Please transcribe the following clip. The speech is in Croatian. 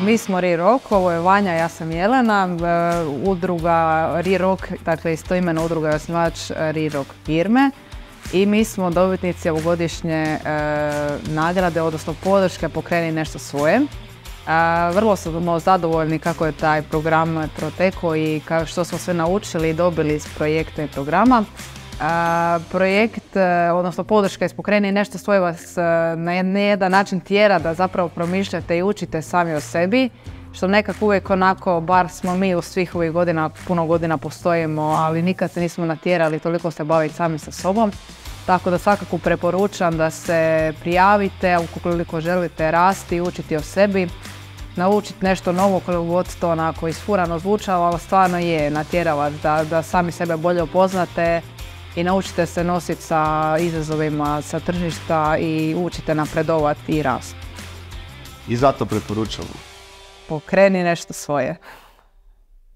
Mi smo ReRock, ovo je Vanja, ja sam Jelena, udruga ReRock, dakle istoimena udruga je osnivač ReRock firme i mi smo dobitnici ovogodišnje nagrade, odnosno podrške Pokreni nešto svoje. Vrlo smo zadovoljni kako je taj program protekao i što smo sve naučili i dobili iz projekta i programa. Projekt, odnosno podrška iz Pokreni nešto svoje vas na jedan način tjera da zapravo promišljate i učite sami o sebi, što nekako uvijek onako, bar smo mi u svih ovih godina, puno godina postojimo, ali nikad se nismo natjerali toliko se baviti sami sa sobom. Tako da svakako preporučam da se prijavite ukoliko želite rasti i učiti o sebi, naučiti nešto novo koliko god to onako isfurano zvučalo, ali stvarno je natjera vas da sami sebe bolje upoznate i naučite se nositi sa izazovima sa tržišta i učite napredovati i rasti. I zato preporučamo. Pokreni nešto svoje.